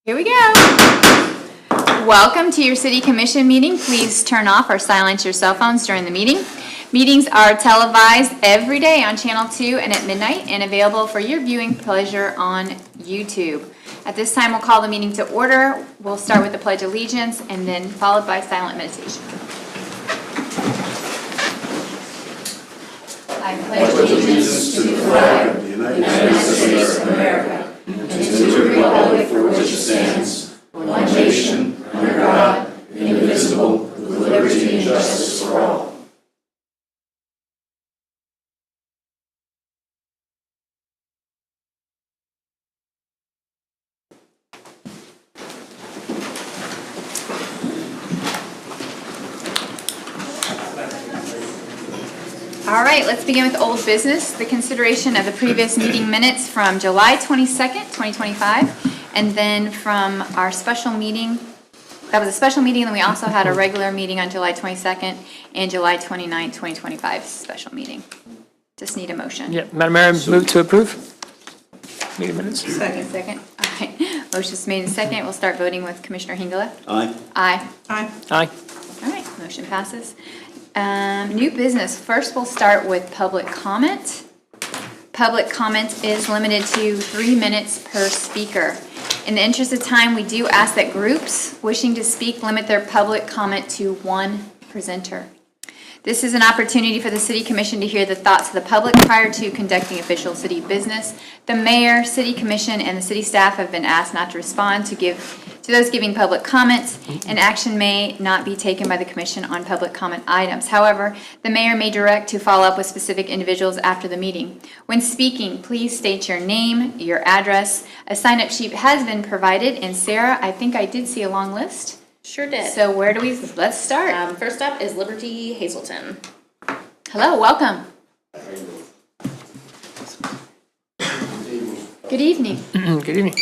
Here we go. Welcome to your City Commission meeting. Please turn off or silence your cell phones during the meeting. Meetings are televised every day on Channel 2 and at midnight and available for your viewing pleasure on YouTube. At this time, we'll call the meeting to order. We'll start with the Pledge of Allegiance and then followed by silent meditation. I pledge allegiance to the flag of the United States of America and to the republic for which it stands, one nation, under God, indivisible, with liberty and justice for all. All right, let's begin with old business, the consideration of the previous meeting minutes from July 22nd, 2025, and then from our special meeting. That was a special meeting, and then we also had a regular meeting on July 22nd and July 29th, 2025, special meeting. Just need a motion. Yeah, Madam Mayor, move to approve meeting minutes. Second. All right, motion's made in second. We'll start voting with Commissioner Hingala. Aye. Aye. Aye. All right, motion passes. New business. First, we'll start with public comment. Public comment is limited to 3 minutes per speaker. In the interest of time, we do ask that groups wishing to speak limit their public comment to one presenter. This is an opportunity for the City Commission to hear the thoughts of the public prior to conducting official city business. The mayor, City Commission, and the city staff have been asked not to respond to those giving public comments, and action may not be taken by the Commission on public comment items. However, the mayor may direct to follow up with specific individuals after the meeting. When speaking, please state your name, your address. A sign-up sheet has been provided, and Sarah, I think I did see a long list. Sure did. So let's start. First up is Liberty Hazelton. Hello, welcome. Good evening. Good evening.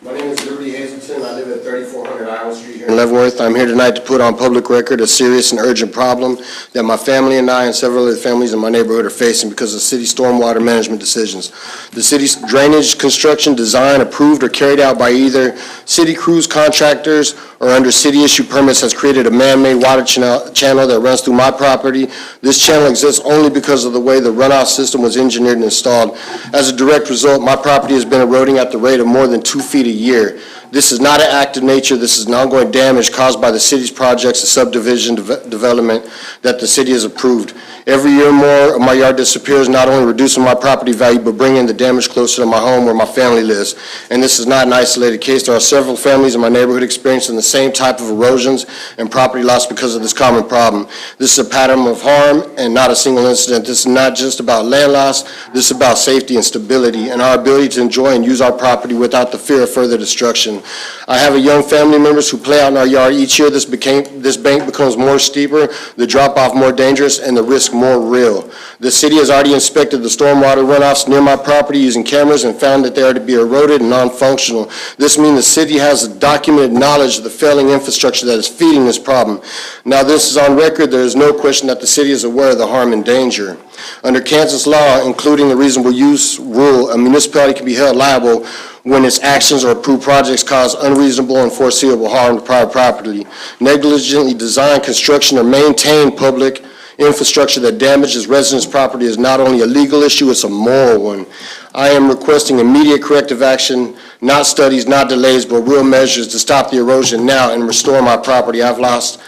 My name is Liberty Hazelton. I live at 3400 Iowa Street here in Leavenworth. I'm here tonight to put on public record a serious and urgent problem that my family and I and several other families in my neighborhood are facing because of city stormwater management decisions. The city's drainage construction design approved or carried out by either city crews, contractors, or under city-issued permits has created a man-made water channel that runs through my property. This channel exists only because of the way the runoff system was engineered and installed. As a direct result, my property has been eroding at the rate of more than 2 feet a year. This is not an act of nature. This is an ongoing damage caused by the city's projects and subdivision development that the city has approved. Every year more of my yard disappears, not only reducing my property value, but bringing the damage closer to my home where my family lives. And this is not an isolated case. There are several families in my neighborhood experiencing the same type of erosions and property loss because of this common problem. This is a pattern of harm and not a single incident. This is not just about land loss. This is about safety and stability and our ability to enjoy and use our property without the fear of further destruction. I have a young family members who play out in our yard each year. This bank becomes more steeper, the drop-off more dangerous, and the risk more real. The city has already inspected the stormwater runoffs near my property using cameras and found that they are to be eroded and non-functional. This means the city has documented knowledge of the failing infrastructure that is feeding this problem. Now, this is on record. There is no question that the city is aware of the harm and danger. Under Kansas law, including the reasonable use rule, a municipality can be held liable when its actions or approved projects cause unreasonable and foreseeable harm to private property. Negligently designed construction or maintained public infrastructure that damages residents' property is not only a legal issue, it's a moral one. I am requesting immediate corrective action, not studies, not delays, but real measures to stop the erosion now and restore my property. I've lost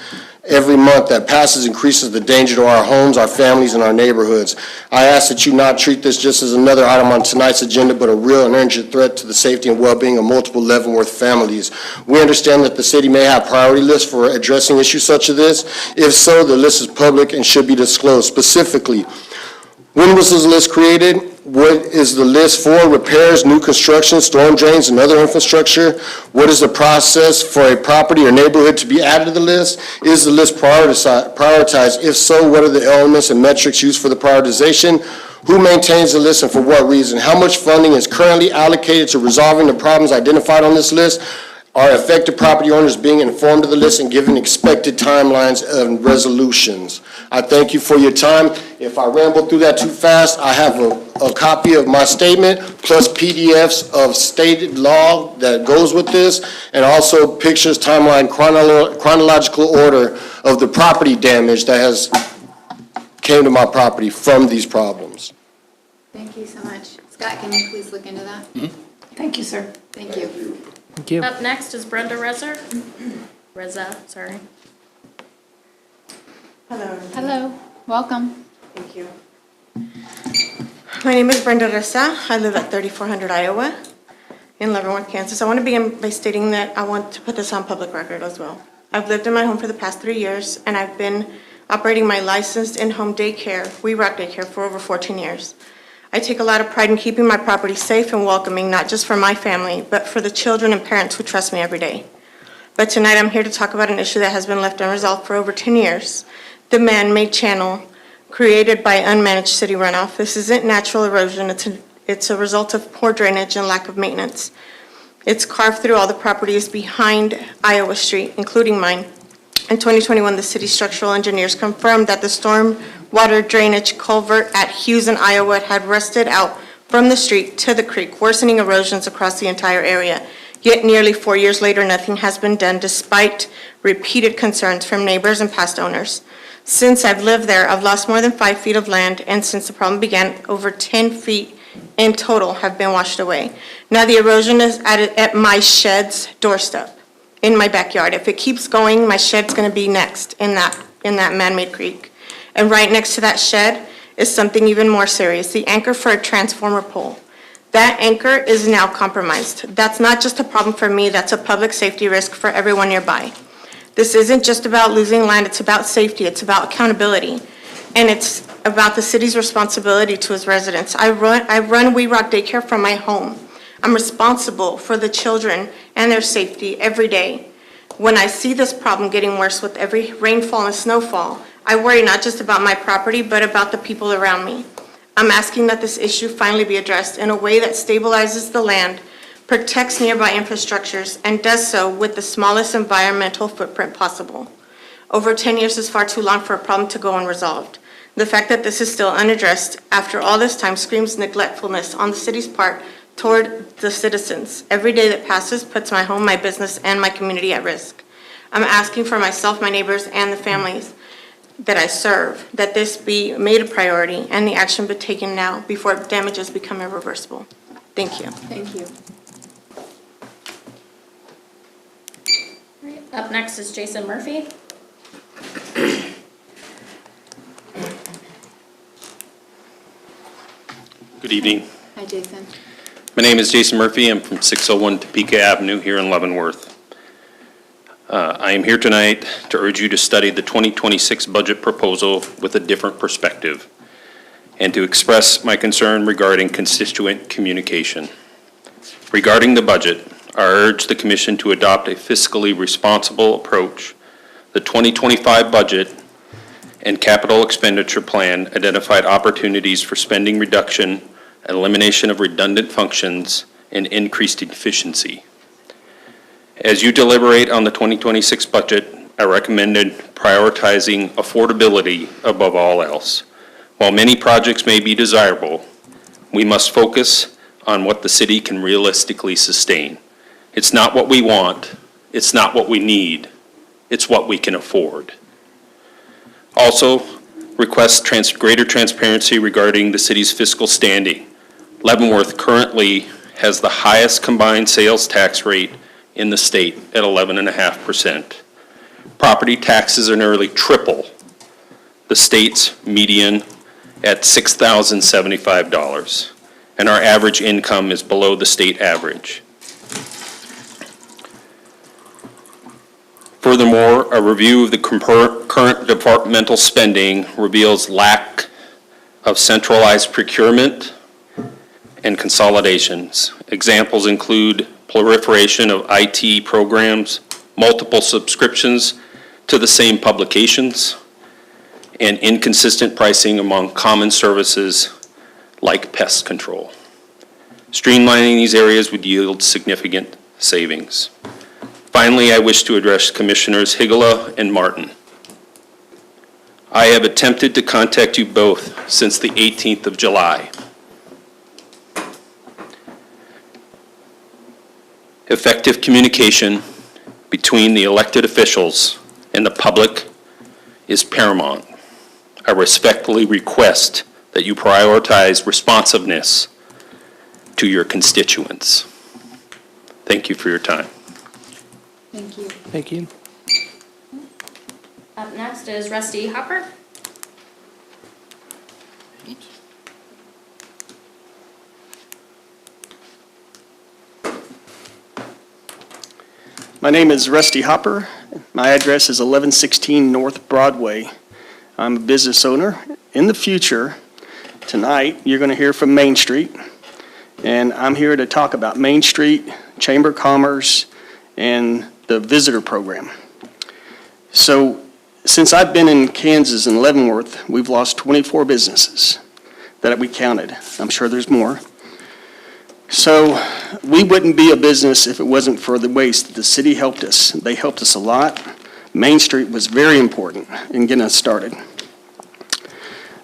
every month that passes increases the danger to our homes, our families, and our neighborhoods. I ask that you not treat this just as another item on tonight's agenda, but a real and urgent threat to the safety and well-being of multiple Leavenworth families. We understand that the city may have priority lists for addressing issues such as this. If so, the list is public and should be disclosed. Specifically, when was this list created? What is the list for? Repairs, new construction, storm drains, and other infrastructure? What is the process for a property or neighborhood to be added to the list? Is the list prioritized? If so, what are the elements and metrics used for the prioritization? Who maintains the list and for what reason? How much funding is currently allocated to resolving the problems identified on this list? Are affected property owners being informed of the list and given expected timelines and resolutions? I thank you for your time. If I ramble through that too fast, I have a copy of my statement plus PDFs of stated law that goes with this, and also pictures, timeline, chronological order of the property damage that has came to my property from these problems. Thank you so much. Scott, can you please look into that? Thank you, sir. Thank you. Thank you. Up next is Brenda Reza, sorry. Hello, everyone. Hello, welcome. Thank you. My name is Brenda Reza. I live at 3400 Iowa in Leavenworth, Kansas. I want to begin by stating that I want to put this on public record as well. I've lived in my home for the past 3 years, and I've been operating my licensed in-home daycare, We Rock Daycare, for over 14 years. I take a lot of pride in keeping my property safe and welcoming, not just for my family, but for the children and parents who trust me every day. But tonight I'm here to talk about an issue that has been left unresolved for over 10 years, the man-made channel created by unmanaged city runoff. This isn't natural erosion, it's a result of poor drainage and lack of maintenance. It's carved through all the properties behind Iowa Street, including mine. In 2021, the city structural engineers confirmed that the storm water drainage culvert at Hughes in Iowa had rusted out from the street to the creek, worsening erosions across the entire area. Yet nearly 4 years later, nothing has been done despite repeated concerns from neighbors and past owners. Since I've lived there, I've lost more than 5 feet of land, and since the problem began, over 10 feet in total have been washed away. Now the erosion is at my shed's doorstep, in my backyard. If it keeps going, my shed's gonna be next in that man-made creek. And right next to that shed is something even more serious, the anchor for a transformer pole. That anchor is now compromised. That's not just a problem for me, that's a public safety risk for everyone nearby. This isn't just about losing land, it's about safety, it's about accountability, and it's about the city's responsibility to its residents. I run We Rock Daycare from my home. I'm responsible for the children and their safety every day. When I see this problem getting worse with every rainfall and snowfall, I worry not just about my property, but about the people around me. I'm asking that this issue finally be addressed in a way that stabilizes the land, protects nearby infrastructures, and does so with the smallest environmental footprint possible. Over 10 years is far too long for a problem to go unresolved. The fact that this is still unaddressed after all this time screams neglectfulness on the city's part toward the citizens. Every day that passes puts my home, my business, and my community at risk. I'm asking for myself, my neighbors, and the families that I serve, that this be made a priority and the action be taken now before damages become irreversible. Thank you. Thank you. Up next is Jason Murphy. Good evening. Hi, Jason. My name is Jason Murphy. I'm from 601 Topeka Avenue here in Leavenworth. I am here tonight to urge you to study the 2026 budget proposal with a different perspective and to express my concern regarding constituent communication. Regarding the budget, I urge the Commission to adopt a fiscally responsible approach. The 2025 budget and capital expenditure plan identified opportunities for spending reduction, elimination of redundant functions, and increased efficiency. As you deliberate on the 2026 budget, I recommended prioritizing affordability above all else. While many projects may be desirable, we must focus on what the city can realistically sustain. It's not what we want, it's not what we need, it's what we can afford. Also, request greater transparency regarding the city's fiscal standing. Leavenworth currently has the highest combined sales tax rate in the state at 11.5%. Property taxes are nearly triple the state's median at $6,075, and our average income is below the state average. Furthermore, a review of the current departmental spending reveals lack of centralized procurement and consolidations. Examples include proliferation of IT programs, multiple subscriptions to the same publications, and inconsistent pricing among common services like pest control. Streamlining these areas would yield significant savings. Finally, I wish to address Commissioners Higala and Martin. I have attempted to contact you both since the 18th of July. Effective communication between the elected officials and the public is paramount. I respectfully request that you prioritize responsiveness to your constituents. Thank you for your time. Thank you. Thank you. Up next is Rusty Hopper. My name is Rusty Hopper. My address is 1116 North Broadway. I'm a business owner. In the future, tonight, you're going to hear from Main Street, and I'm here to talk about Main Street, Chamber of Commerce, and the visitor program. So, since I've been in Kansas and Leavenworth, we've lost 24 businesses that we counted. I'm sure there's more. So we wouldn't be a business if it wasn't for the ways that the city helped us. They helped us a lot. Main Street was very important in getting us started.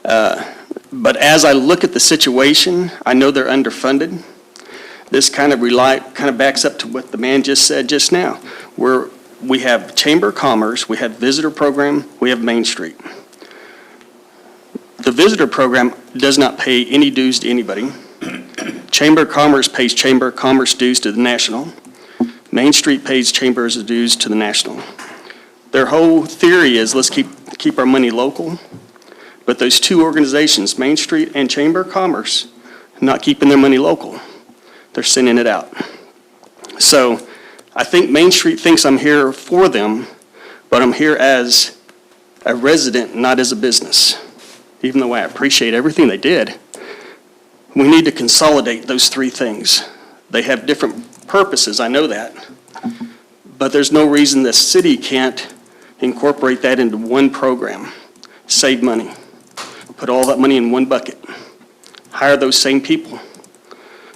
But as I look at the situation, I know they're underfunded. This kind of backs up to what the man just said just now. We have Chamber of Commerce, we have visitor program, we have Main Street. The visitor program does not pay any dues to anybody. Chamber of Commerce pays Chamber of Commerce dues to the national. Main Street pays Chambers dues to the national. Their whole theory is let's keep our money local, but those two organizations, Main Street and Chamber of Commerce, not keeping their money local. They're sending it out. So I think Main Street thinks I'm here for them, but I'm here as a resident, not as a business. Even though I appreciate everything they did, we need to consolidate those three things. They have different purposes, I know that, but there's no reason the city can't incorporate that into one program, save money, put all that money in one bucket, hire those same people.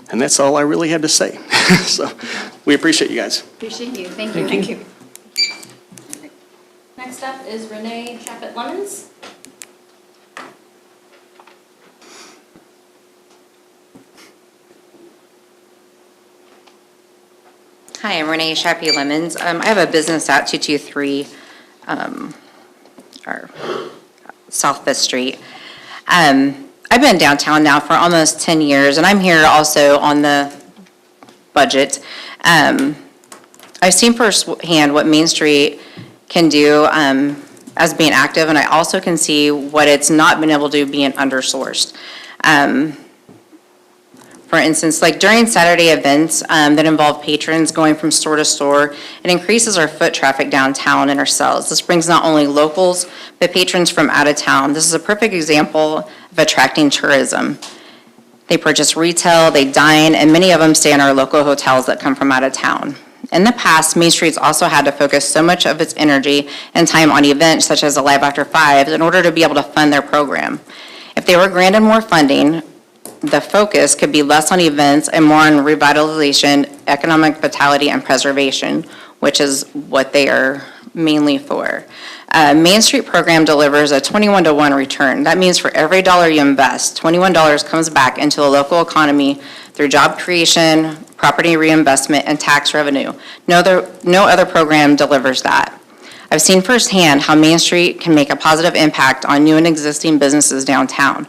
And that's all I really had to say. So we appreciate you guys. Appreciate you. Thank you. Thank you. Next up is Renee Chappett-Lemons. Hi, I'm Renee Chappie-Lemons. I have a business at 223 or South 5th Street. I've been downtown now for almost 10 years, and I'm here also on the budget. I've seen firsthand what Main Street can do as being active, and I also can see what it's not been able to do being undersourced. For instance, like during Saturday events that involve patrons going from store to store, it increases our foot traffic downtown and our sales. This brings not only locals, but patrons from out of town. This is a perfect example of attracting tourism. They purchase retail, they dine, and many of them stay in our local hotels that come from out of town. In the past, Main Street's also had to focus so much of its energy and time on events such as Alive After 5 in order to be able to fund their program. If they were granted more funding, the focus could be less on events and more on revitalization, economic vitality, and preservation, which is what they are mainly for. Main Street program delivers a 21-to-1 return. That means for every dollar you invest, $21 comes back into the local economy through job creation, property reinvestment, and tax revenue. No other program delivers that. I've seen firsthand how Main Street can make a positive impact on new and existing businesses downtown.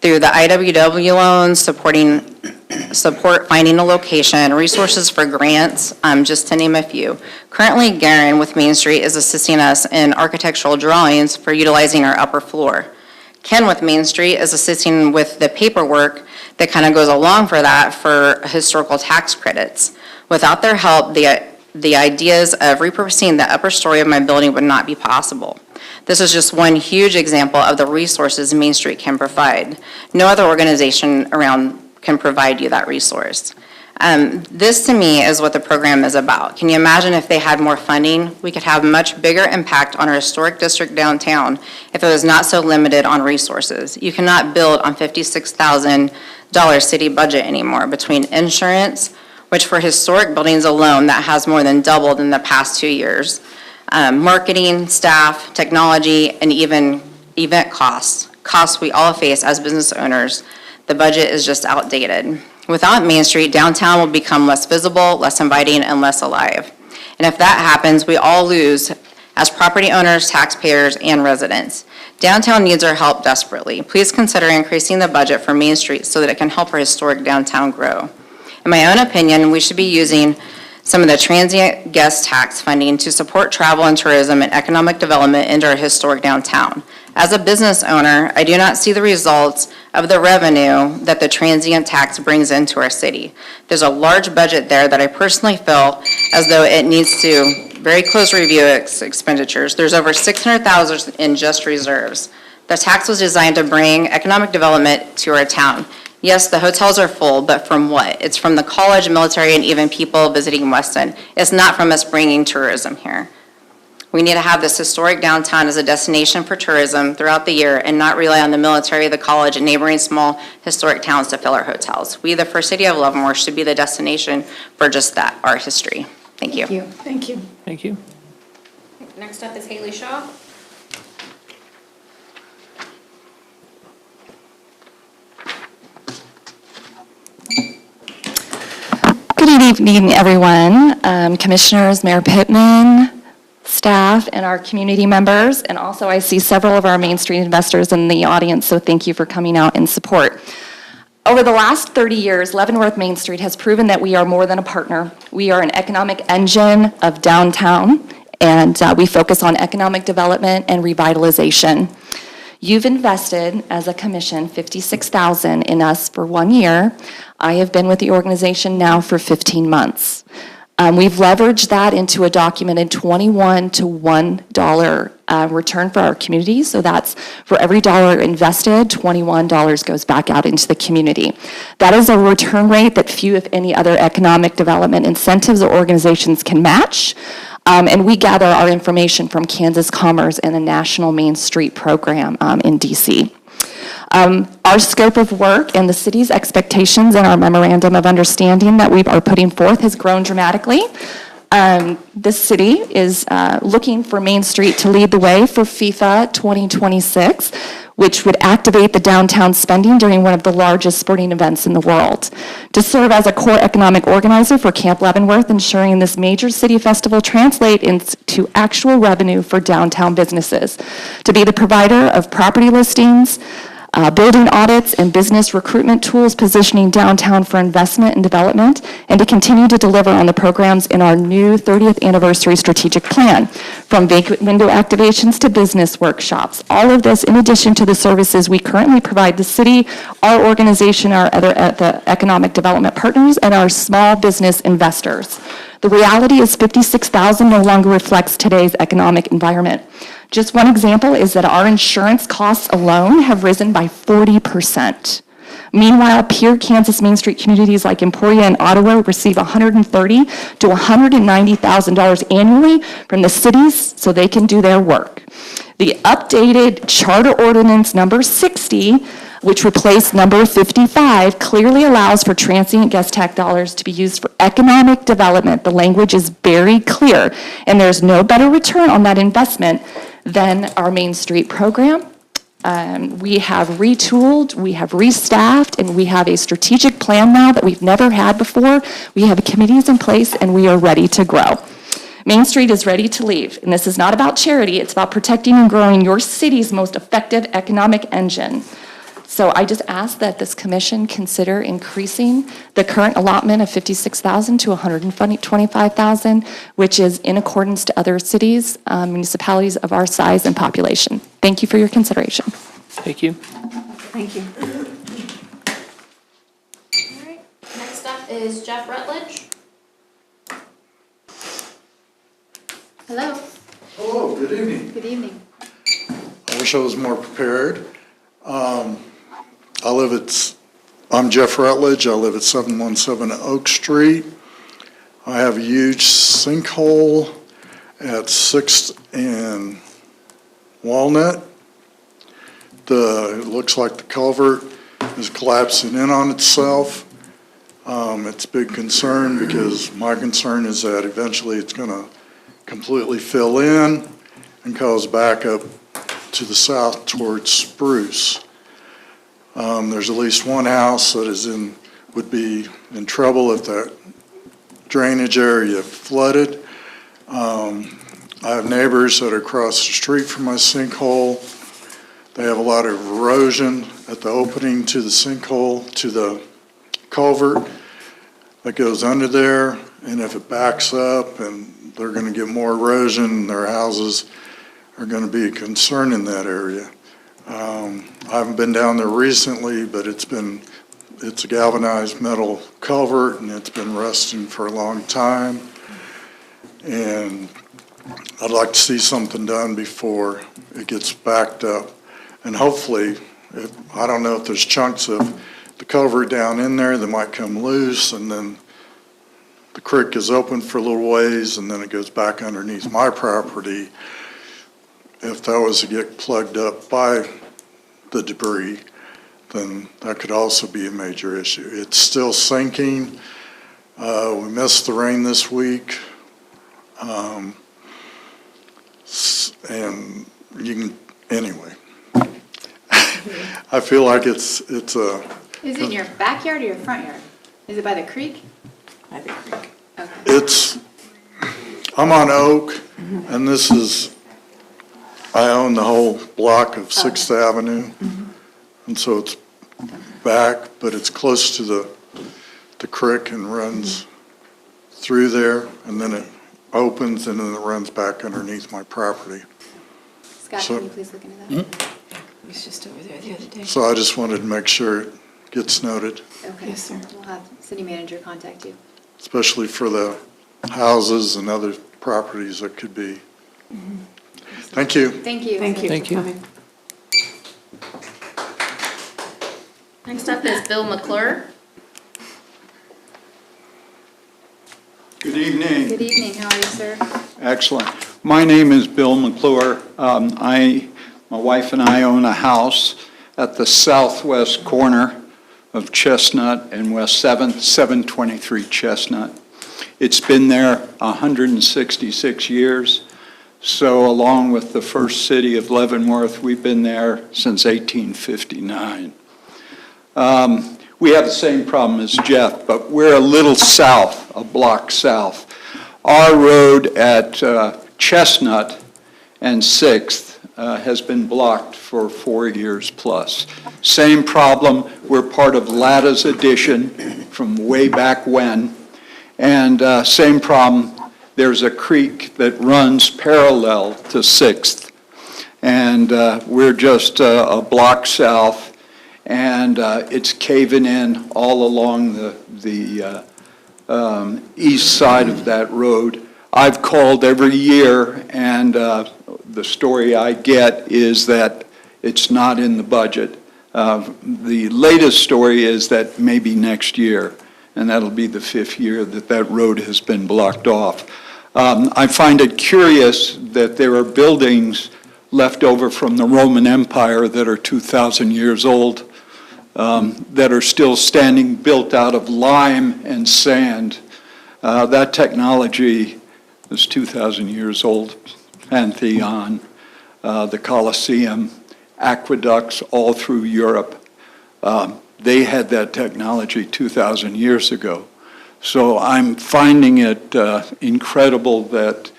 Through the IWW loans, support finding a location, resources for grants, just to name a few. Currently, Garen with Main Street is assisting us in architectural drawings for utilizing our upper floor. Ken with Main Street is assisting with the paperwork that kind of goes along for that for historical tax credits. Without their help, the ideas of repurposing the upper story of my building would not be possible. This is just one huge example of the resources Main Street can provide. No other organization around can provide you that resource. This to me is what the program is about. Can you imagine if they had more funding? We could have much bigger impact on our historic district downtown if it was not so limited on resources. You cannot build on $56,000 city budget anymore between insurance, which for historic buildings alone, that has more than doubled in the past 2 years. Marketing, staff, technology, and even event costs we all face as business owners. The budget is just outdated. Without Main Street, downtown will become less visible, less inviting, and less alive. And if that happens, we all lose as property owners, taxpayers, and residents. Downtown needs our help desperately. Please consider increasing the budget for Main Street so that it can help our historic downtown grow. In my own opinion, we should be using some of the transient guest tax funding to support travel and tourism and economic development into our historic downtown. As a business owner, I do not see the results of the revenue that the transient tax brings into our city. There's a large budget there that I personally feel as though it needs to very close review its expenditures. There's over $600,000 in just reserves. The tax was designed to bring economic development to our town. Yes, the hotels are full, but from what? It's from the college, military, and even people visiting Weston. It's not from us bringing tourism here. We need to have this historic downtown as a destination for tourism throughout the year and not rely on the military, the college, and neighboring small historic towns to fill our hotels. We, the First City of Leavenworth, should be the destination for just that, our history. Thank you. Thank you. Thank you. Next up is Haley Shaw. Good evening, everyone. Commissioners, Mayor Pittman, staff, and our community members. And also, I see several of our Main Street investors in the audience, so thank you for coming out in support. Over the last 30 years, Leavenworth Main Street has proven that we are more than a partner. We are an economic engine of downtown, and we focus on economic development and revitalization. You've invested, as a commission, $56,000 in us for 1 year. I have been with the organization now for 15 months. We've leveraged that into a documented 21 to $1 return for our community. So that's for every dollar invested, $21 goes back out into the community. That is a return rate that few, if any, other economic development incentives or organizations can match. And we gather our information from Kansas Commerce and the National Main Street Program in DC. Our scope of work and the city's expectations in our memorandum of understanding that we are putting forth has grown dramatically. This city is looking for Main Street to lead the way for FIFA 2026, which would activate the downtown spending during one of the largest sporting events in the world. To serve as a core economic organizer for Camp Leavenworth, ensuring this major city festival translate into actual revenue for downtown businesses. To be the provider of property listings, building audits, and business recruitment tools, positioning downtown for investment and development, and to continue to deliver on the programs in our new 30th anniversary strategic plan, from vacant window activations to business workshops. All of this in addition to the services we currently provide the city, our organization, our other the economic development partners, and our small business investors. The reality is $56,000 no longer reflects today's economic environment. Just one example is that our insurance costs alone have risen by 40%. Meanwhile, peer Kansas Main Street communities like Emporia and Ottawa receive $130,000 to $190,000 annually from the cities so they can do their work. The updated Charter Ordinance number 60, which replaced number 55, clearly allows for transient guest tax dollars to be used for economic development. The language is very clear, and there's no better return on that investment than our Main Street program. We have retooled, we have restaffed, and we have a strategic plan now that we've never had before. We have committees in place, and we are ready to grow. Main Street is ready to leave, and this is not about charity, it's about protecting and growing your city's most effective economic engine. So I just ask that this commission consider increasing the current allotment of $56,000 to $125,000, which is in accordance to other cities, municipalities of our size and population. Thank you for your consideration. Thank you. Thank you. All right. Next up is Jeff Rutledge. Hello. Hello, good evening. Good evening. I wish I was more prepared. I'm Jeff Rutledge. I live at 717 Oak Street. I have a huge sinkhole at 6th and Walnut. It looks like the culvert is collapsing in on itself. It's a big concern because my concern is that eventually it's going to completely fill in and cause backup to the south towards Spruce. There's at least one house that would be in trouble if that drainage area flooded. I have neighbors that are across the street from my sinkhole. They have a lot of erosion at the opening to the sinkhole, to the culvert that goes under there. And if it backs up and they're going to get more erosion, their houses are going to be a concern in that area. I haven't been down there recently, but it's a galvanized metal culvert and it's been rusting for a long time. And I'd like to see something done before it gets backed up. And hopefully, I don't know if there's chunks of the culvert down in there that might come loose, and then the creek is open for a little ways, and then it goes back underneath my property. If that was to get plugged up by the debris, then that could also be a major issue. It's still sinking. We missed the rain this week. And you can, anyway. I feel like it's a. Is it in your backyard or your front yard? Is it by the creek? By the creek. Okay. I'm on Oak, and I own the whole block of 6th Avenue. And so it's back, but it's close to the creek and runs through there, and then it opens, and then it runs back underneath my property. Scott, So- can you please look into that? He was just over there the other day. So I just wanted to make sure it gets noted, Okay. Yes, sir. We'll have city manager contact you. especially for the houses and other properties that could be. Thank you. Thank you. Thank you. Thank for you. coming. Next up is Bill McClure. Good evening. Good evening, how are you, sir? Excellent. My name is Bill McClure. My wife and I own a house at the southwest corner of Chestnut and West 7th, 723 Chestnut. It's been there 166 years. So along with the first city of Leavenworth, we've been there since 1859. We have the same problem as Jeff, but we're a little south, a block south. Our road at Chestnut and 6th has been blocked for 4 years plus. Same problem, we're part of Latta's addition from way back when. And same problem, there's a creek that runs parallel to 6th. And we're just a block south. And it's caving in all along the east side of that road. I've called every year, and the story I get is that it's not in the budget. The latest story is that maybe next year, and that'll be the 5th year that that road has been blocked off. I find it curious that there are buildings left over from the Roman Empire that are 2,000 years old, that are still standing, built out of lime and sand. That technology is 2,000 years old. Pantheon, the Colosseum, aqueducts all through Europe. They had that technology 2,000 years ago. So I'm finding it incredible that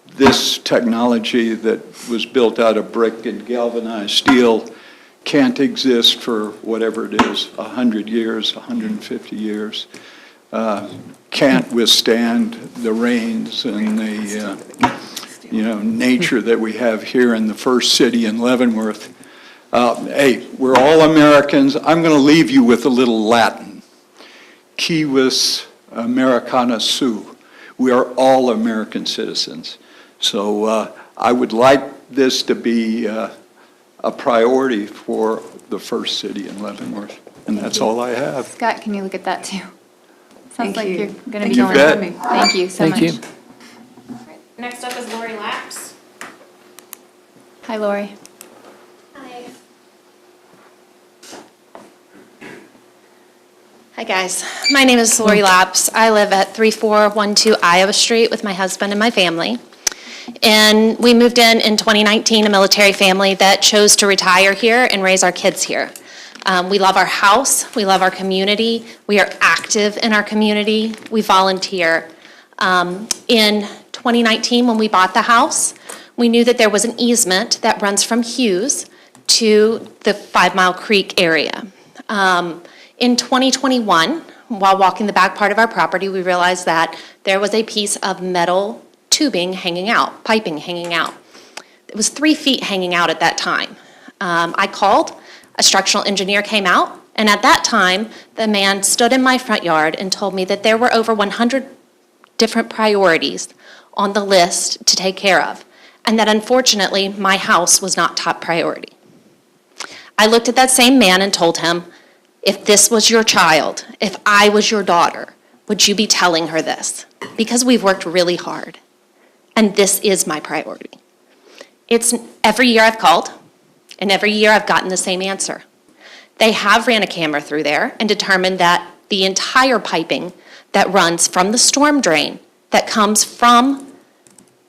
this technology that was built out of brick and galvanized steel can't exist for whatever it is, 100 years, 150 years. Can't withstand the rains and the nature that we have here in the first city in Leavenworth. Hey, we're all Americans. I'm going to leave you with a little Latin. Civis Americana Sum. We are all American citizens. So I would like this to be a priority for the first city in Leavenworth. And that's all I have. Scott, can you look at that too? Thank Sounds like you. you're going to Thank be you going. for bet. coming. Thank you so much. Thank you. Next up is Lori Laps. Hi, Lori. Hi. Hi, guys. My name is Lori Laps. I live at 3412 Iowa Street with my husband and my family. And we moved in 2019, a military family that chose to retire here and raise our kids here. We love our house. We love our community. We are active in our community. We volunteer. In 2019, when we bought the house, we knew that there was an easement that runs from Hughes to the 5 Mile Creek area. In 2021, while walking the back part of our property, we realized that there was a piece of metal tubing hanging out, piping hanging out. It was 3 feet hanging out at that time. I called, a structural engineer came out, and at that time, the man stood in my front yard and told me that there were over 100 different priorities on the list to take care of, and that unfortunately, my house was not top priority. I looked at that same man and told him, if this was your child, if I was your daughter, would you be telling her this? Because we've worked really hard, and this is my priority. It's every year I've called, and every year I've gotten the same answer. They have ran a camera through there and determined that the entire piping that runs from the storm drain that comes from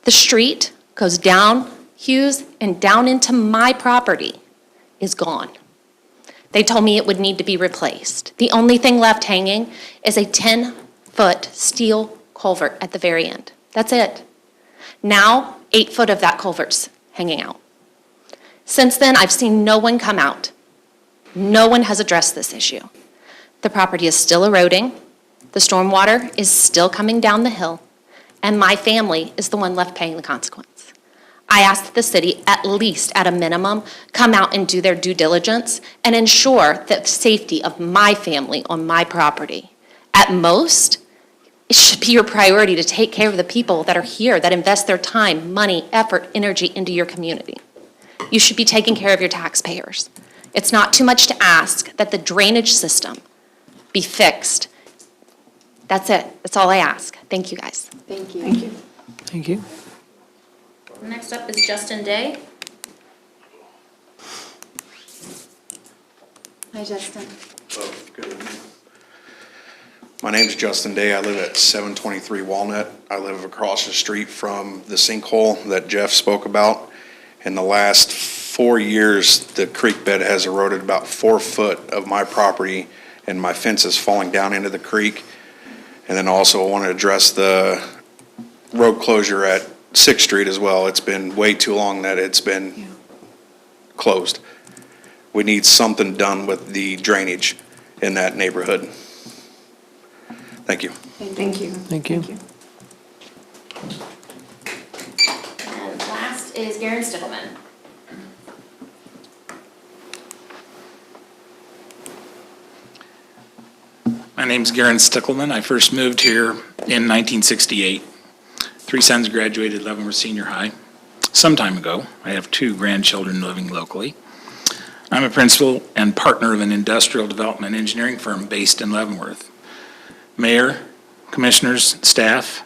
the street, goes down Hughes and down into my property, is gone. They told me it would need to be replaced. The only thing left hanging is a 10-foot steel culvert at the very end. That's it. Now, 8 foot of that culvert's hanging out. Since then, I've seen no one come out. No one has addressed this issue. The property is still eroding. The stormwater is still coming down the hill, and my family is the one left paying the consequence. I asked that the city, at least at a minimum, come out and do their due diligence and ensure the safety of my family on my property. At most, it should be your priority to take care of the people that are here, that invest their time, money, effort, energy into your community. You should be taking care of your taxpayers. It's not too much to ask that the drainage system be fixed. That's it. That's all I ask. Thank you, guys. Thank you. Thank you. Thank you. Next up is Justin Day. Hi, Justin. Good evening. My name's Justin Day. I live at 723 Walnut. I live across the street from the sinkhole that Jeff spoke about. In the last 4 years, the creek bed has eroded about 4 foot of my property, and my fence is falling down into the creek. And then also I want to address the road closure at 6th Street as well. It's been way too long that it's been closed. We need something done with the drainage in that neighborhood. Thank you. Thank you. Thank you. And last is Garen Stickleman. My name's Garen Stickleman. I first moved here in 1968. 3 sons graduated Leavenworth Senior High some time ago. I have 2 grandchildren living locally. I'm a principal and partner of an industrial development engineering firm based in Leavenworth. Mayor, commissioners, staff,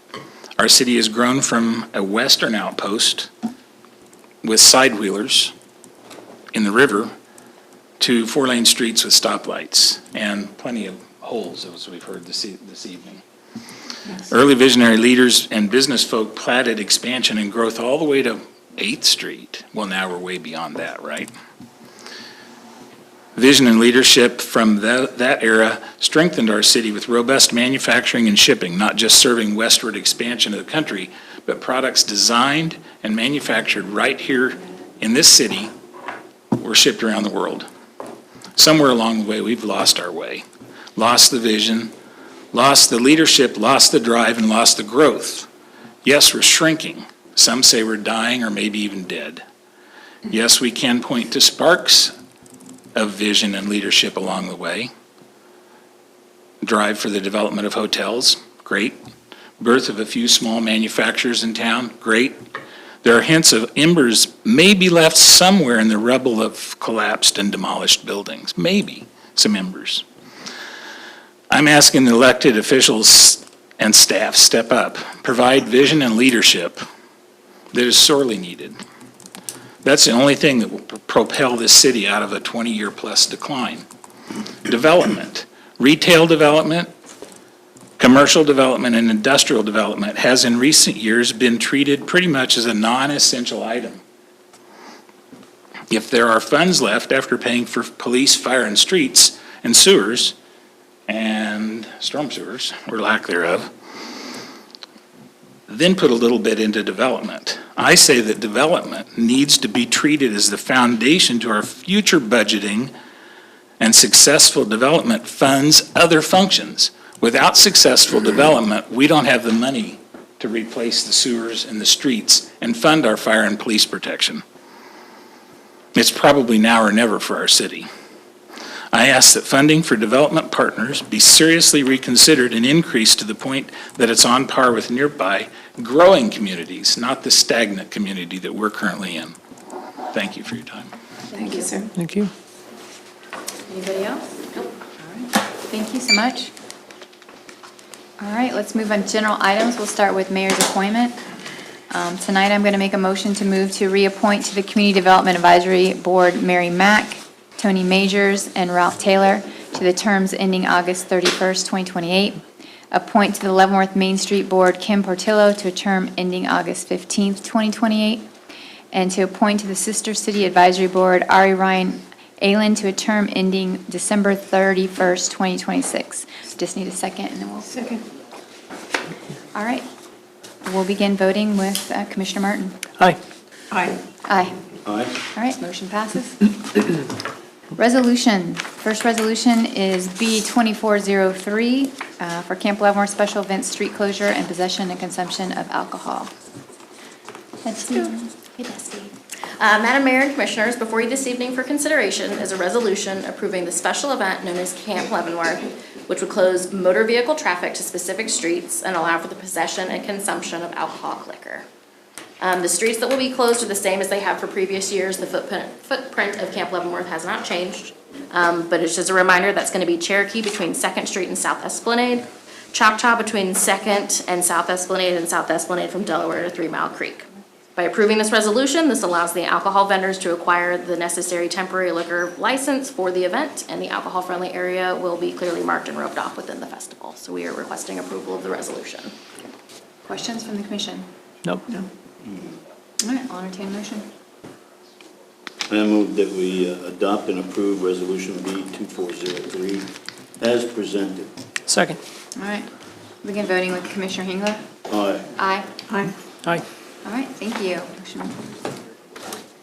our city has grown from a western outpost with sidewheelers in the river to 4-lane streets with stoplights and plenty of holes, as we've heard this evening. Yes. Early visionary leaders and business folk platted expansion and growth all the way to 8th Street. Well, now we're way beyond that, right? Vision and leadership from that era strengthened our city with robust manufacturing and shipping, not just serving westward expansion of the country, but products designed and manufactured right here in this city were shipped around the world. Somewhere along the way, we've lost our way, lost the vision, lost the leadership, lost the drive, and lost the growth. Yes, we're shrinking. Some say we're dying or maybe even dead. Yes, we can point to sparks of vision and leadership along the way. Drive for the development of hotels, great. Birth of a few small manufacturers in town, great. There are hints of embers maybe left somewhere in the rubble of collapsed and demolished buildings. Maybe some embers. I'm asking the elected officials and staff step up, provide vision and leadership that is sorely needed. That's the only thing that will propel this city out of a 20-year plus decline. Development, Retail development, commercial development, and industrial development has in recent years been treated pretty much as a non-essential item. If there are funds left after paying for police, fire, and streets, and sewers, and storm sewers, or lack thereof, then put a little bit into development. I say that development needs to be treated as the foundation to our future budgeting, and successful development funds other functions. Without successful development, we don't have the money to replace the sewers and the streets and fund our fire and police protection. It's probably now or never for our city. I ask that funding for development partners be seriously reconsidered and increased to the point that it's on par with nearby growing communities, not the stagnant community that we're currently in. Thank you for your time. Thank you, sir. Thank you. Anybody else? Nope. All right. Thank you so much. All right, let's move on to general items. We'll start with mayor's appointment. Tonight, I'm going to make a motion to move to reappoint to the Community Development Advisory Board Mary Mack, Tony Majors, and Ralph Taylor to the terms ending August 31st, 2028. Appoint to the Leavenworth Main Street Board Kim Portillo to a term ending August 15th, 2028. And to appoint to the Sister City Advisory Board Ari Ryan Aylen to a term ending December 31st, 2026. Just need a second and then we'll. Second. All right. We'll begin voting with Commissioner Martin. Aye. Aye. Aye. Aye. All right, motion passes. Resolution. First resolution is B 2403 for Camp Leavenworth Special Events Street Closure and Possession and Consumption of Alcohol. Let's do. Hey, Dusty. Madam Mayor and Commissioners, before you this evening for consideration is a resolution approving the special event known as Camp Leavenworth, which would close motor vehicle traffic to specific streets and allow for the possession and consumption of alcoholic liquor. The streets that will be closed are the same as they have for previous years. The footprint of Camp Leavenworth has not changed, but it's just a reminder that's going to be Cherokee between 2nd Street and South Esplanade, Choctaw between 2nd and South Esplanade from Delaware to 3 Mile Creek. By approving this resolution, this allows the alcohol vendors to acquire the necessary temporary liquor license for the event, and the alcohol-friendly area will be clearly marked and roped off within the festival. So we are requesting approval of the resolution. Questions from the commission? Nope. No. All right, I'll entertain a motion. I move that we adopt and approve Resolution B 2403 as presented. Second. All right. Begin voting with Commissioner Hengler. Aye. Aye. Aye. Aye. All right, thank you.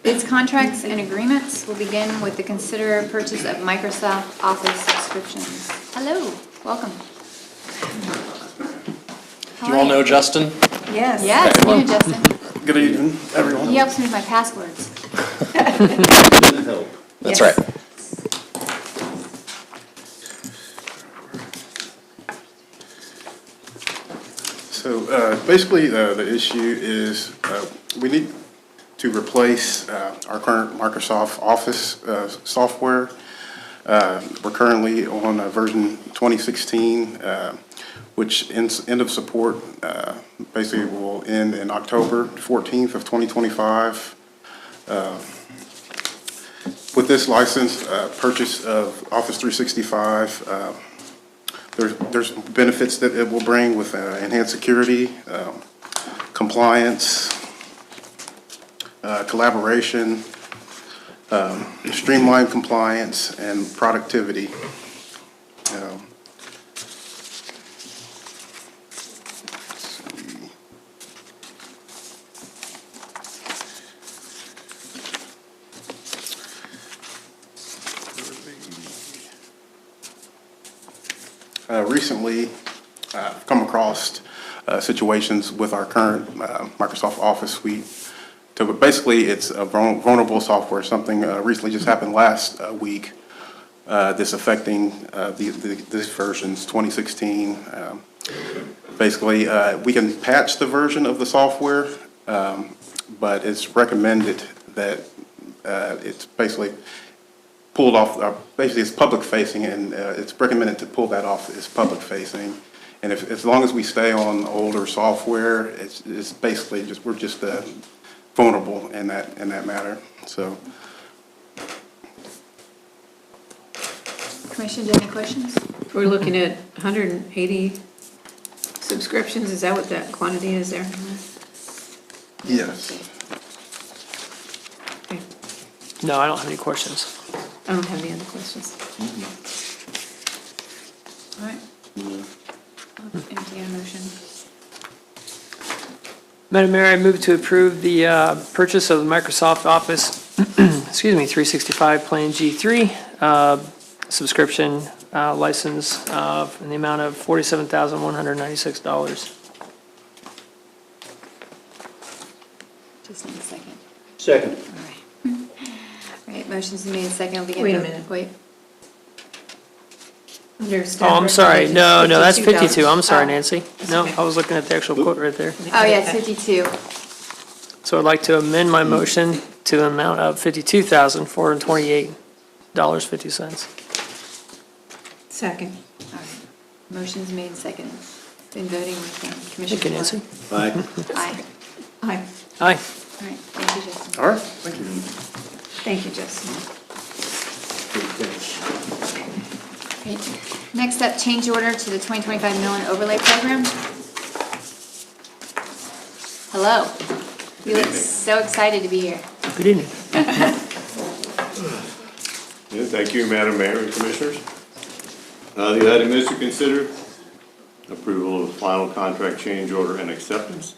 Bids, contracts, and agreements. We'll begin with the consider purchase of Microsoft Office subscriptions. Hello, welcome. Do you all know Justin? Yes. Yes, you know Justin. Good evening, everyone. He helps me with my passwords. Didn't help. That's Yes. right. So basically, the issue is we need to replace our current Microsoft Office software. We're currently on version 2016, which end of support basically will end in October 14th of 2025. With this license, purchase of Office 365, there's benefits that it will bring with enhanced security, compliance, collaboration, streamlined compliance, and productivity. Recently, I've come across situations with our current Microsoft Office suite. So basically, it's a vulnerable software. Something recently just happened last week. This affecting these versions, 2016. Basically, we can patch the version of the software, but it's recommended that it's basically pulled off, basically it's public facing, and it's recommended to pull that off as public facing. And as long as we stay on older software, it's basically just, we're just vulnerable in that matter, so. Commissioner, do you have any questions? We're looking at 180 subscriptions, is that what that quantity is there? Yes. Okay. No, I don't have any questions. I don't have any other questions. All right. I'll entertain a motion. Madam Mayor, I move to approve the purchase of the Microsoft Office, excuse me, 365 Plan G3 subscription license in the amount of $47,196. Just need a second. Second. All right, motion's made, second. We'll begin Wait a to- minute. Wait. Under staff Oh, I'm sorry. No, that's 52. I'm sorry, Oh, Nancy. that's No, okay. I was looking at the actual quote right there. Oh, yeah, it's 52. So I'd like to amend my motion to an amount of $52,428.50. Second. All right. Motion's made, second. Been voting with Commissioner. Thank you, Nancy. Aye. Aye. Aye. Aye. All right, thank you, Justin. All right, thank you. Thank you, Justin. Great. Next up, change order to the 2025 mill and overlay program. Hello. You look so excited to be here. Good evening. Thank you, Madam Mayor and Commissioners. The item is to consider approval of final contract change order and acceptance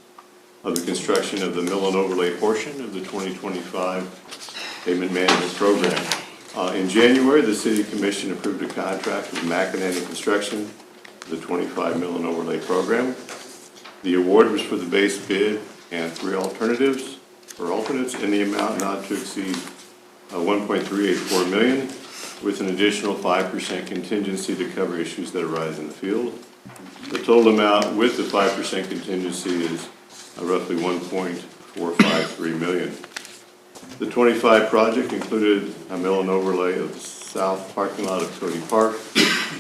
of the construction of the mill and overlay portion of the 2025 pavement management program. In January, the City Commission approved a contract with McEnany Construction for the 25 mill and overlay program. The award was for the base bid and 3 alternatives or alternates in the amount not to exceed $1.384 million, with an additional 5% contingency to cover issues that arise in the field. The total amount with the 5% contingency is roughly $1.453 million. The 25 project included a mill and overlay of the south parking lot of Cody Park.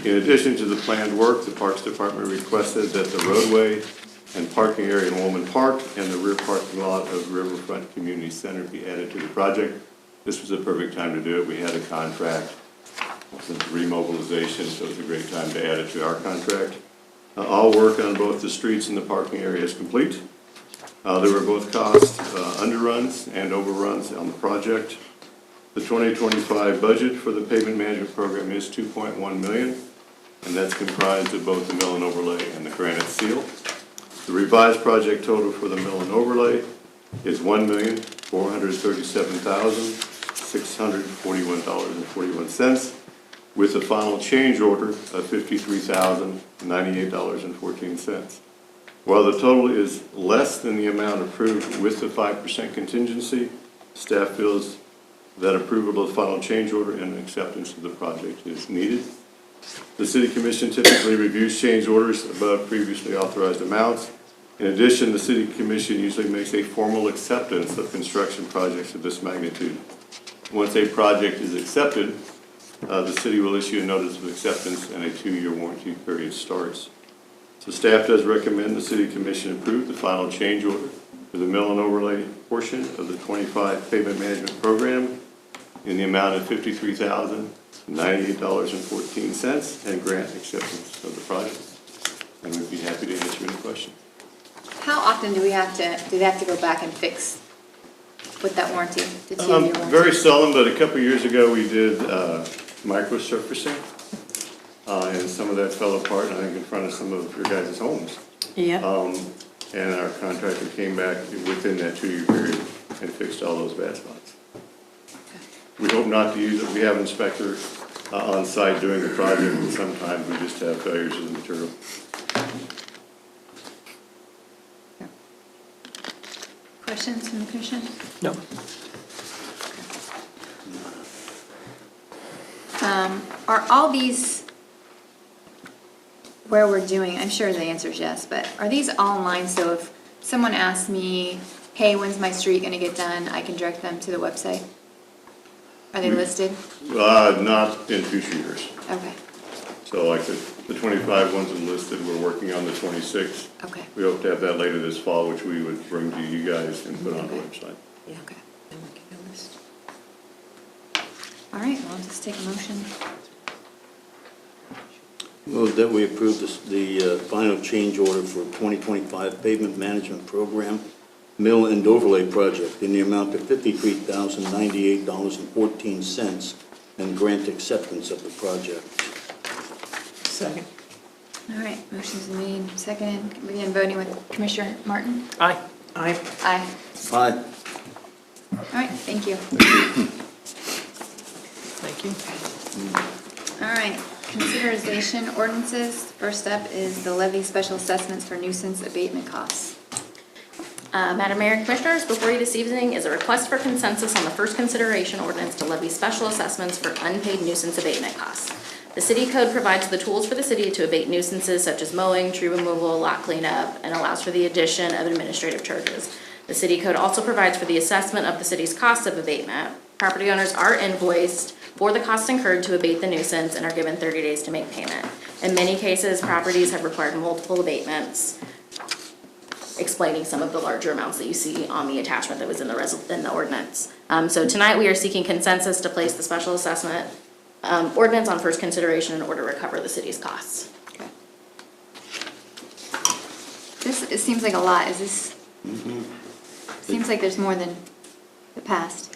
In addition to the planned work, the Parks Department requested that the roadway and parking area in Woolman Park and the rear parking lot of Riverfront Community Center be added to the project. This was a perfect time to do it. We had a contract since remobilization, so it was a great time to add it to our contract. All work on both the streets and the parking area is complete. There were both cost underruns and overruns on the project. The 2025 budget for the pavement management program is $2.1 million, and that's comprised of both the mill and overlay and the granite seal. The revised project total for the mill and overlay is $1,437,641.41, with a final change order of $53,098.14. While the total is less than the amount approved with the 5% contingency, staff feels that approval of the final change order and acceptance of the project is needed. The City Commission typically reviews change orders above previously authorized amounts. In addition, the City Commission usually makes a formal acceptance of construction projects of this magnitude. Once a project is accepted, the city will issue a notice of acceptance and a 2-year warranty period starts. So staff does recommend the City Commission approve the final change order for the mill and overlay portion of the 25 pavement management program in the amount of $53,098.14 and grant acceptance of the project. And we'd be happy to answer any questions. How often do they have to go back and fix with that warranty, the 2-year warranty? Very seldom, but a couple years ago, we did micro surfacing. And some of that fell apart, I think, in front of some of your guys' homes. Yeah. And our contractor came back within that 2-year period and fixed all those bad spots. We hope not to use it. We have an inspector on site doing the project, and sometimes we just have failures of the material. Questions from the commission? No. Are all these where we're doing, I'm sure the answer is yes, but are these all online? So if someone asks me, hey, when's my street gonna get done, I can direct them to the website? Are they listed? Not in future years. Okay, So like the 25 ones are listed, we're working on the 26. okay, We hope to have that later this fall, which we would bring to you guys and put on the website. okay. All right, well, I'll just take a motion. Move that we approve the final change order for 2025 pavement management program mill and overlay project in the amount of $53,098.14 and grant acceptance of the project. Second. All right, motion's made, seconded. Can we begin voting with Commissioner Martin? Aye. Aye. Aye. Aye. All right, thank you. Thank you. All right, considerization ordinances. First up is the levy special assessments for nuisance abatement costs. Madam Mayor and Commissioners, before you this evening is a request for consensus on the first consideration ordinance to levy special assessments for unpaid nuisance abatement costs. The city code provides the tools for the city to abate nuisances such as mowing, tree removal, lot cleanup, and allows for the addition of administrative charges. The city code also provides for the assessment of the city's costs of abatement. Property owners are invoiced for the costs incurred to abate the nuisance and are given 30 days to make payment. In many cases, properties have required multiple abatements, explaining some of the larger amounts that you see on the attachment that was in the ordinance. So tonight we are seeking consensus to place the special assessment ordinance on first consideration in order to recover the city's costs. Okay. It seems like a lot. Is this? Seems like there's more than the past.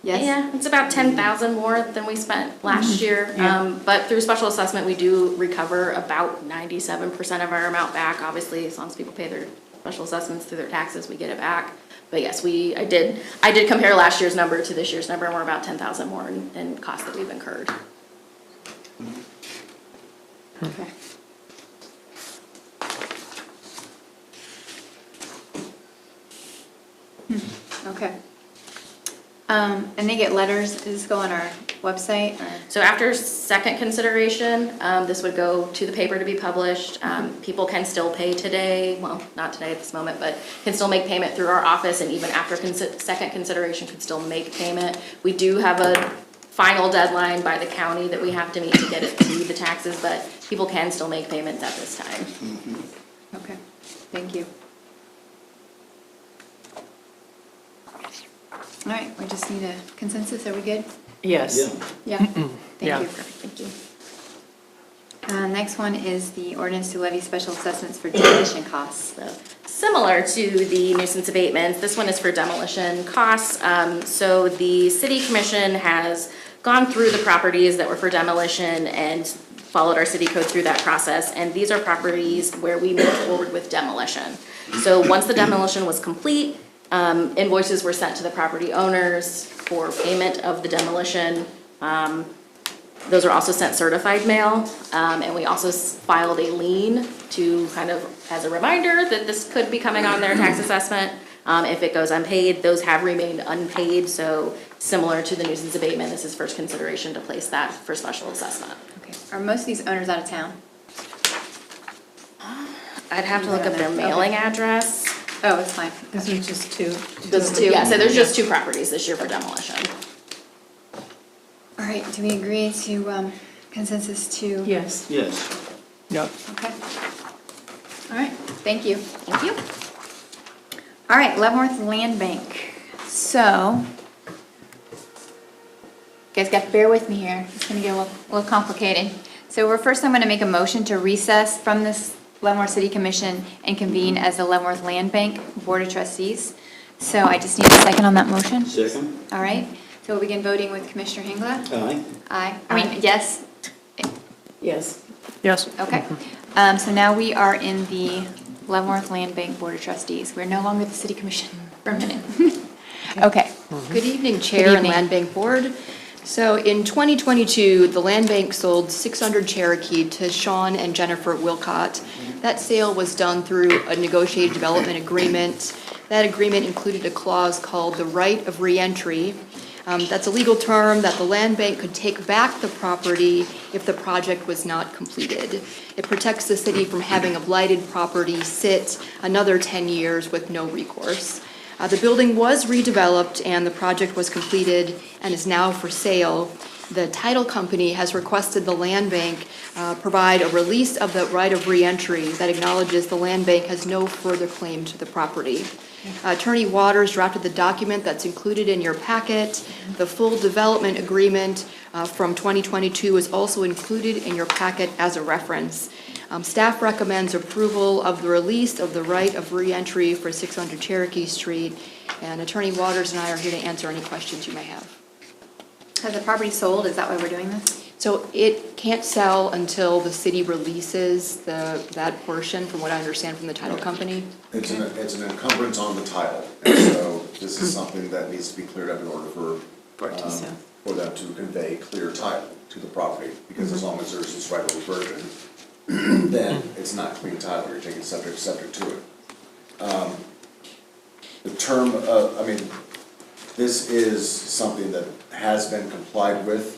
Yes? Yeah, it's about 10,000 more than we spent last year. But through special assessment, we do recover about 97% of our amount back. Obviously, as long as people pay their special assessments through their taxes, we get it back. But yes, I did compare last year's number to this year's number, and we're about 10,000 more in costs that we've incurred. Okay. Okay. And they get letters, does this go on our website? Or? So after second consideration, this would go to the paper to be published. People can still pay today, well, not today at this moment, but can still make payment through our office, and even after second consideration can still make payment. We do have a final deadline by the county that we have to meet to get it to the taxes, but people can still make payments at this time. Okay, thank you. All right, we just need a consensus, are we good? Yes. Yeah? Thank Yeah. you, perfect, thank you. Next one is the ordinance to levy special assessments for demolition costs. So, similar to the nuisance abatements, this one is for demolition costs. So the city commission has gone through the properties that were for demolition and followed our city code through that process. And these are properties where we moved forward with demolition. So once the demolition was complete, invoices were sent to the property owners for payment of the demolition. Those are also sent certified mail, and we also filed a lien to kind of, as a reminder that this could be coming on their tax assessment. If it goes unpaid, those have remained unpaid, so similar to the nuisance abatement, this is first consideration to place that for special assessment. Okay, are most of these owners out of town? I'd have to look up their mailing address. Oh, it's fine. This is just two. Just two. Yeah, so there's just two properties this year for demolition. All right, do we agree to consensus to? Yes. Yes. Yep. Okay. All right, thank you. Thank you. All right, Leavenworth Land Bank. So, you guys got to bear with me here. It's going to get a little complicated. So first I'm going to make a motion to recess from this Leavenworth City Commission and convene as the Leavenworth Land Bank Board of Trustees. So I just need a second on that motion. Second? All right, so we'll begin voting with Commissioner Hengla. Aye. Aye. I mean, yes. Yes. Yes. Okay. So now we are in the Leavenworth Land Bank Board of Trustees. We're no longer the City Commission for a minute. Okay. Good evening, Good Chair and evening. Land Bank Board. So in 2022, the Land Bank sold 600 Cherokee to Sean and Jennifer Wilcott. That sale was done through a negotiated development agreement. That agreement included a clause called the right of reentry. That's a legal term that the land bank could take back the property if the project was not completed. It protects the city from having a blighted property sit another 10 years with no recourse. The building was redeveloped and the project was completed and is now for sale. The title company has requested the land bank provide a release of the right of reentry that acknowledges the land bank has no further claim to the property. Attorney Waters drafted the document that's included in your packet. The full development agreement from 2022 is also included in your packet as a reference. Staff recommends approval of the release of the right of reentry for 600 Cherokee Street, and Attorney Waters and I are here to answer any questions you may have. Has the property sold? Is that why we're doing this? So it can't sell until the city releases that portion, from what I understand from the title company? It's an encumbrance on the title, and so this is something that needs to be cleared up in order for them to convey clear title to the property, because as long as there's this right of reversion, then it's not clean title, you're taking subject to it. The term, this is something that has been complied with,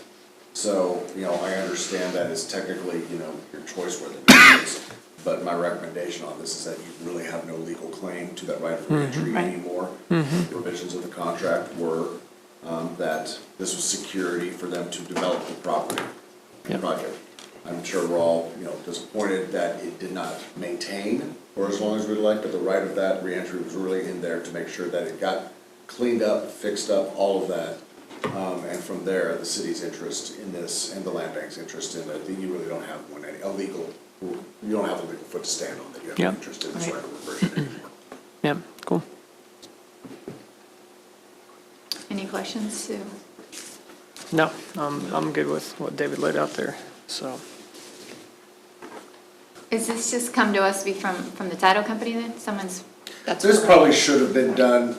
so, I understand that it's technically, your choice whether it is, but my recommendation on this is that you really have no legal claim to that right of reentry anymore. The provisions of the contract were that this was security for them to develop the property, project. I'm sure we're all, disappointed that it did not maintain for as long as we'd like, but the right of that reentry was really in there to make sure that it got cleaned up, fixed up, all of that. And from there, the city's interest in this and the land bank's interest in it, you really don't have you don't have a legal foot to stand on that. You have no interest in this right of reversion anymore. Yeah, cool. Any questions, Sue? No, I'm good with what David laid out there, so. Is this just come to us from the title company then? This probably should have been done,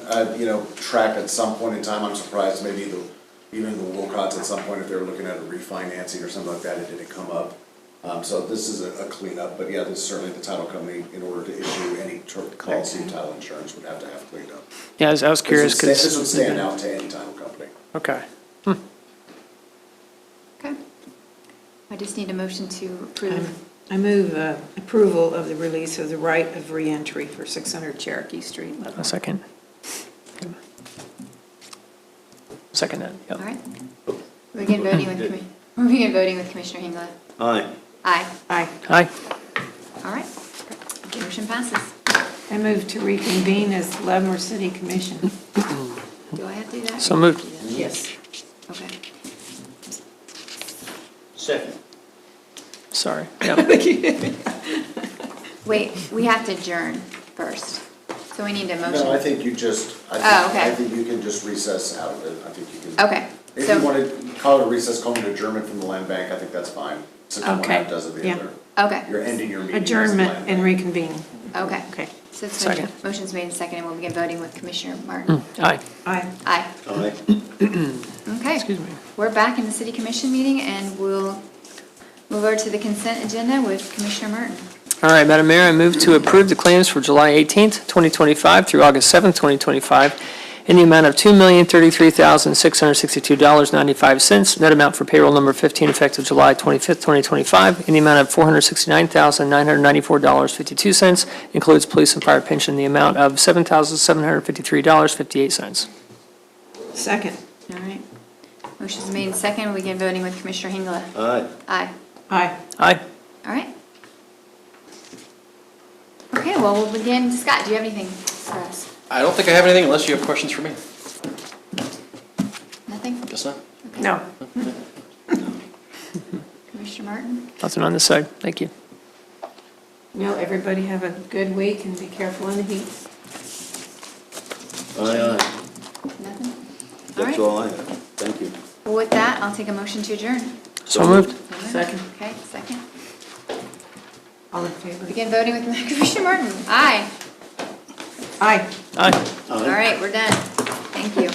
tracked at some point in time. I'm surprised maybe even the Wilcots at some point, if they were looking at a refinancing or something like that, it didn't come up. So this is a cleanup, but yeah, this is certainly the title company, in order to issue any policy of title insurance, would have to have cleaned up. Yeah, I was curious. This would stand out to any title company. Okay. Okay. I just need a motion to approve. I move approval of the release of the right of reentry for 600 Cherokee Street. A second. Second that, yep. All right. We'll begin voting with Commissioner Hengler. Aye. Aye. Aye. Aye. All right. Motion passes. I move to reconvene as Leavenworth City Commission. Do I have to do that? So moved. Yes. Okay. Second. Sorry. Yep. Wait, we have to adjourn first. So we need a motion. No, I think you just, I think you can just recess out of it. I think you can. Okay. If you want to call it a recess, call it adjournment from the land bank, I think that's fine. Since one half does it the other. Okay. You're ending your meeting. Adjournment and reconvene. Okay. Okay. So it's Second. motion's made and seconded, and we'll begin voting with Commissioner Martin. Aye. Aye. Aye. Aye. Okay. Excuse me. We're back in the city commission meeting, and we'll move over to the consent agenda with Commissioner Martin. All right, Madam Mayor, I move to approve the claims for July 18th, 2025 through August 7th, 2025 in the amount of $2,033,662.95. Net amount for payroll number 15 effective July 25th, 2025 in the amount of $469,994.52. Includes police and fire pension in the amount of $7,753.58. Second. All right. Motion's made and seconded, we begin voting with Commissioner Hengler. Aye. Aye. Aye. Aye. All right. Okay, well, we'll begin. Scott, do you have anything for us? I don't think I have anything unless you have questions for me. Nothing? Guess not. No. Commissioner Martin? Nothing on this side. Thank you. No, everybody have a good week and be careful in the heat. Aye, aye. Nothing? That's all I have. Thank you. Well, with that, I'll take a motion to adjourn. So moved. Second. Okay, second. All in favor? Begin voting with Commissioner Martin. Aye. Aye. Aye. All right, we're done. Thank you.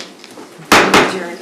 Adjourn.